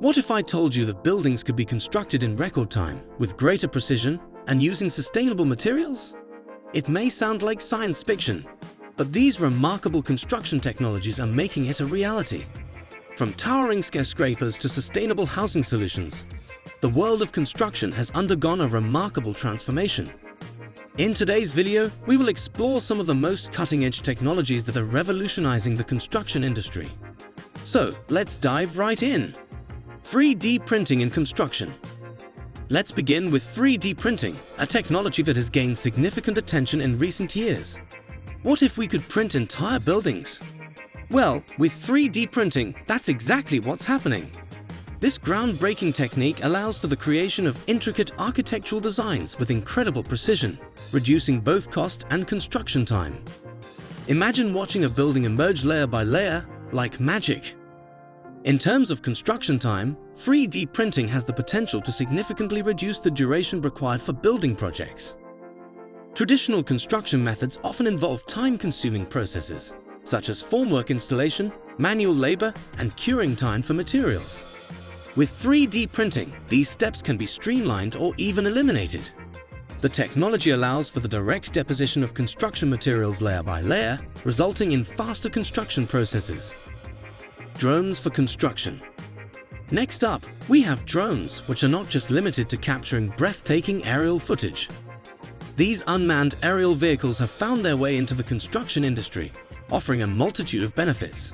What if I told you that buildings could be constructed in record time, with greater precision, and using sustainable materials? It may sound like science fiction, but these remarkable construction technologies are making it a reality. From towering skyscrapers to sustainable housing solutions, the world of construction has undergone a remarkable transformation. In today's video, we will explore some of the most cutting-edge technologies that are revolutionizing the construction industry. So, let's dive right in. 3D printing in construction. Let's begin with 3D printing, a technology that has gained significant attention in recent years. What if we could print entire buildings? Well, with 3D printing, that's exactly what's happening. This groundbreaking technique allows for the creation of intricate architectural designs with incredible precision, reducing both cost and construction time. Imagine watching a building emerge layer by layer, like magic. In terms of construction time, 3D printing has the potential to significantly reduce the duration required for building projects. Traditional construction methods often involve time-consuming processes, such as formwork installation, manual labor, and curing time for materials. With 3D printing, these steps can be streamlined or even eliminated. The technology allows for the direct deposition of construction materials layer by layer, resulting in faster construction processes. Drones for construction. Next up, we have drones, which are not just limited to capturing breathtaking aerial footage. These unmanned aerial vehicles have found their way into the construction industry, offering a multitude of benefits.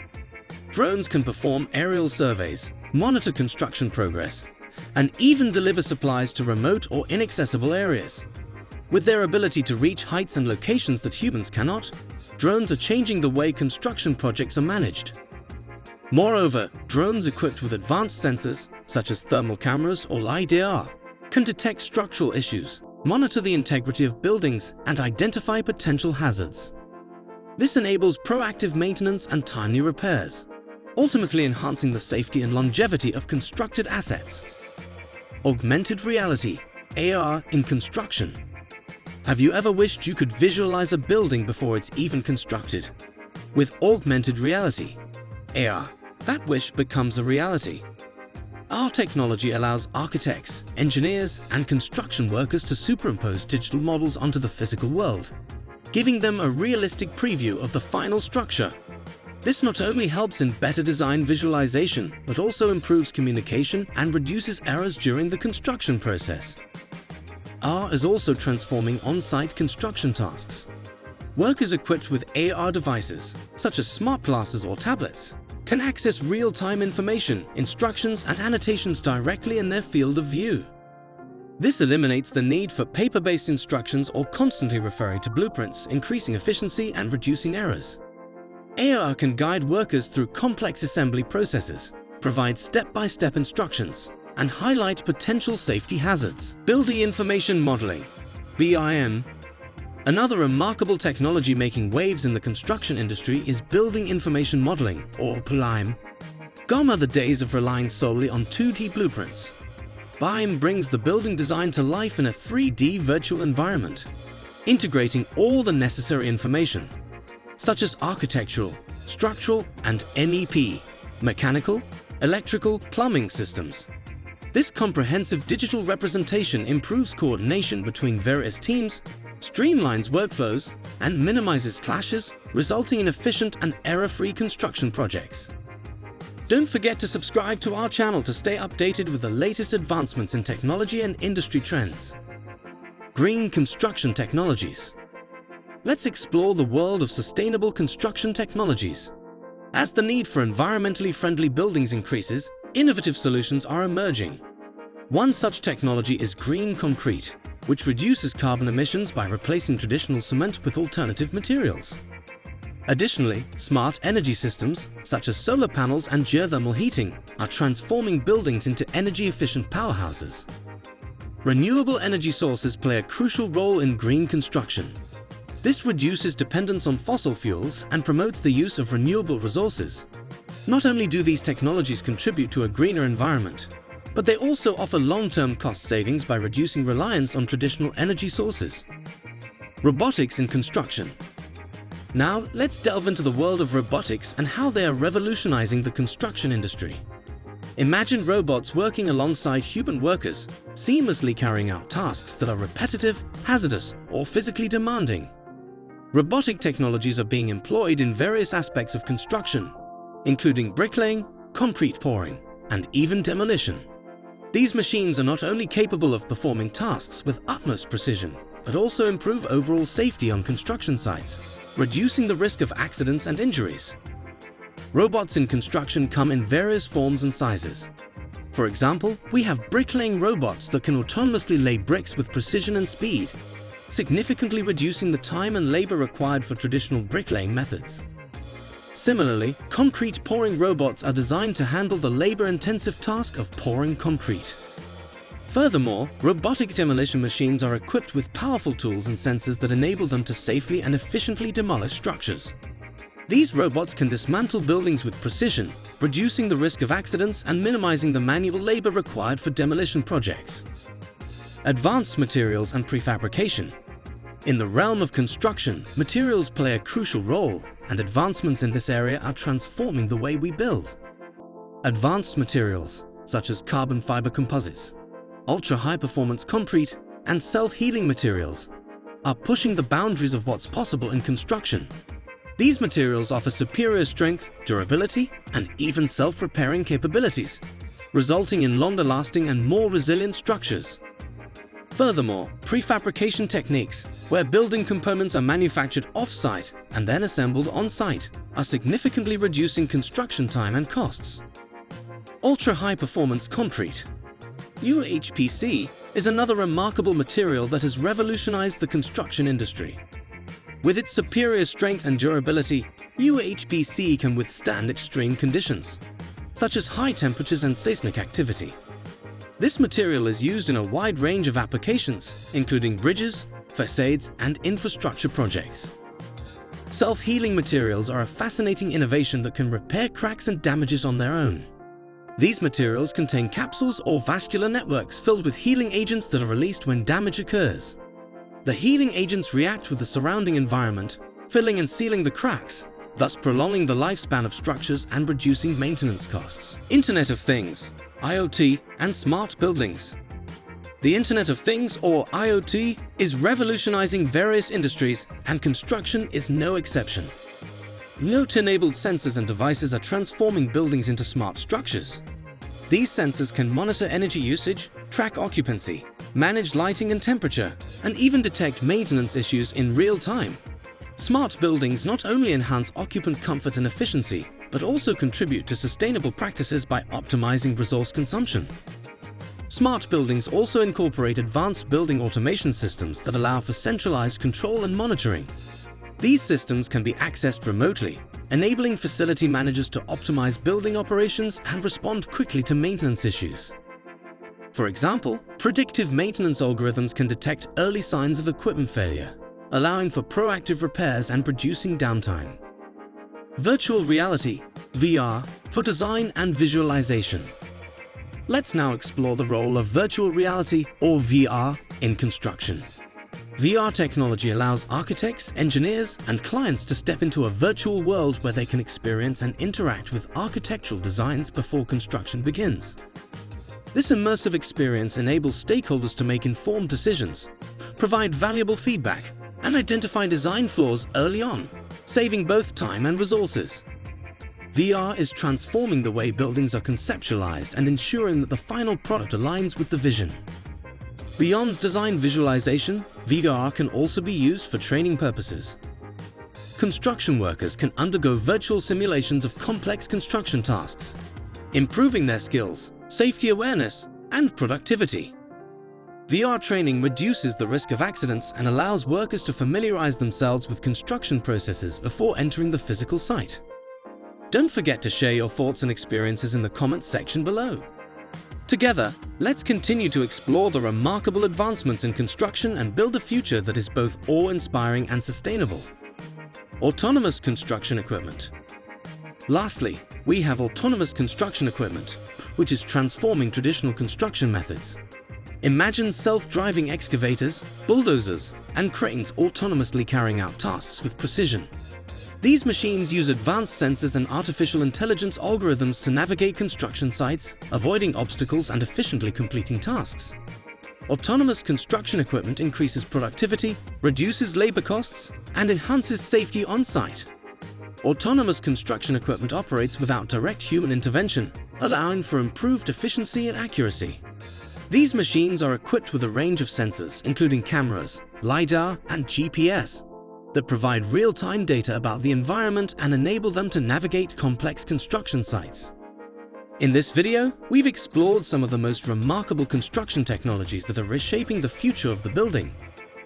Drones can perform aerial surveys, monitor construction progress, and even deliver supplies to remote or inaccessible areas. With their ability to reach heights and locations that humans cannot, drones are changing the way construction projects are managed. Moreover, drones equipped with advanced sensors, such as thermal cameras or LiDAR, can detect structural issues, monitor the integrity of buildings, and identify potential hazards. This enables proactive maintenance and timely repairs, ultimately enhancing the safety and longevity of constructed assets. Augmented reality, AR, in construction. Have you ever wished you could visualize a building before it's even constructed? With augmented reality, AR, that wish becomes a reality. Our technology allows architects, engineers, and construction workers to superimpose digital models onto the physical world, giving them a realistic preview of the final structure. This not only helps in better design visualization, but also improves communication and reduces errors during the construction process. AR is also transforming on-site construction tasks. Workers equipped with AR devices, such as smart glasses or tablets, can access real-time information, instructions, and annotations directly in their field of view. This eliminates the need for paper-based instructions or constantly referring to blueprints, increasing efficiency and reducing errors. AR can guide workers through complex assembly processes, provide step-by-step instructions, and highlight potential safety hazards. Building information modeling, BIM. Another remarkable technology making waves in the construction industry is building information modeling, or BIM. Gone are the days of relying solely on 2D blueprints. BIM brings the building design to life in a 3D virtual environment, integrating all the necessary information, such as architectural, structural, and MEP, mechanical, electrical, plumbing systems. This comprehensive digital representation improves coordination between various teams, streamlines workflows, and minimizes clashes, resulting in efficient and error-free construction projects. Don't forget to subscribe to our channel to stay updated with the latest advancements in technology and industry trends. Green construction technologies. Let's explore the world of sustainable construction technologies. As the need for environmentally friendly buildings increases, innovative solutions are emerging. One such technology is green concrete, which reduces carbon emissions by replacing traditional cement with alternative materials. Additionally, smart energy systems, such as solar panels and geothermal heating, are transforming buildings into energy-efficient powerhouses. Renewable energy sources play a crucial role in green construction. This reduces dependence on fossil fuels and promotes the use of renewable resources. Not only do these technologies contribute to a greener environment, but they also offer long-term cost savings by reducing reliance on traditional energy sources. Robotics in construction. Now, let's delve into the world of robotics and how they are revolutionizing the construction industry. Imagine robots working alongside human workers, seamlessly carrying out tasks that are repetitive, hazardous, or physically demanding. Robotic technologies are being employed in various aspects of construction, including bricklaying, concrete pouring, and even demolition. These machines are not only capable of performing tasks with utmost precision, but also improve overall safety on construction sites, reducing the risk of accidents and injuries. Robots in construction come in various forms and sizes. For example, we have bricklaying robots that can autonomously lay bricks with precision and speed, significantly reducing the time and labor required for traditional bricklaying methods. Similarly, concrete pouring robots are designed to handle the labor-intensive task of pouring concrete. Furthermore, robotic demolition machines are equipped with powerful tools and sensors that enable them to safely and efficiently demolish structures. These robots can dismantle buildings with precision, reducing the risk of accidents and minimizing the manual labor required for demolition projects. Advanced materials and prefabrication. In the realm of construction, materials play a crucial role, and advancements in this area are transforming the way we build. Advanced materials, such as carbon fiber composites, ultra-high-performance concrete, and self-healing materials, are pushing the boundaries of what's possible in construction. These materials offer superior strength, durability, and even self-repairing capabilities, resulting in longer-lasting and more resilient structures. Furthermore, prefabrication techniques, where building components are manufactured off-site and then assembled on-site, are significantly reducing construction time and costs. Ultra-high-performance concrete. UHPC is another remarkable material that has revolutionized the construction industry. With its superior strength and durability, UHPC can withstand extreme conditions, such as high temperatures and seismic activity. This material is used in a wide range of applications, including bridges, facades, and infrastructure projects. Self-healing materials are a fascinating innovation that can repair cracks and damages on their own. These materials contain capsules or vascular networks filled with healing agents that are released when damage occurs. The healing agents react with the surrounding environment, filling and sealing the cracks, thus prolonging the lifespan of structures and reducing maintenance costs. Internet of Things, IoT, and smart buildings. The Internet of Things, or IoT, is revolutionizing various industries, and construction is no exception. IoT-enabled sensors and devices are transforming buildings into smart structures. These sensors can monitor energy usage, track occupancy, manage lighting and temperature, and even detect maintenance issues in real time. Smart buildings not only enhance occupant comfort and efficiency, but also contribute to sustainable practices by optimizing resource consumption. Smart buildings also incorporate advanced building automation systems that allow for centralized control and monitoring. These systems can be accessed remotely, enabling facility managers to optimize building operations and respond quickly to maintenance issues. For example, predictive maintenance algorithms can detect early signs of equipment failure, allowing for proactive repairs and reducing downtime. Virtual reality, VR, for design and visualization. Let's now explore the role of virtual reality, or VR, in construction. VR technology allows architects, engineers, and clients to step into a virtual world where they can experience and interact with architectural designs before construction begins. This immersive experience enables stakeholders to make informed decisions, provide valuable feedback, and identify design flaws early on, saving both time and resources. VR is transforming the way buildings are conceptualized and ensuring that the final product aligns with the vision. Beyond design visualization, VR can also be used for training purposes. Construction workers can undergo virtual simulations of complex construction tasks, improving their skills, safety awareness, and productivity. VR training reduces the risk of accidents and allows workers to familiarize themselves with construction processes before entering the physical site. Don't forget to share your thoughts and experiences in the comments section below. Together, let's continue to explore the remarkable advancements in construction and build a future that is both awe-inspiring and sustainable. Autonomous construction equipment. Lastly, we have autonomous construction equipment, which is transforming traditional construction methods. Imagine self-driving excavators, bulldozers, and cranes autonomously carrying out tasks with precision. These machines use advanced sensors and artificial intelligence algorithms to navigate construction sites, avoiding obstacles and efficiently completing tasks. Autonomous construction equipment increases productivity, reduces labor costs, and enhances safety on-site. Autonomous construction equipment operates without direct human intervention, allowing for improved efficiency and accuracy. These machines are equipped with a range of sensors, including cameras, LiDAR, and GPS, that provide real-time data about the environment and enable them to navigate complex construction sites. In this video, we've explored some of the most remarkable construction technologies that are reshaping the future of the building.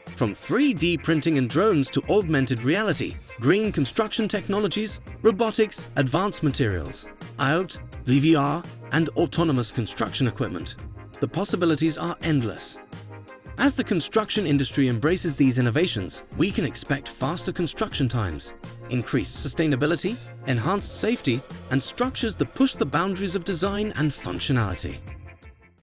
From 3D printing and drones to augmented reality, green construction technologies, robotics, advanced materials, IoT, VR, and autonomous construction equipment, the possibilities are endless. As the construction industry embraces these innovations, we can expect faster construction times, increased sustainability, enhanced safety, and structures that push the boundaries of design and functionality.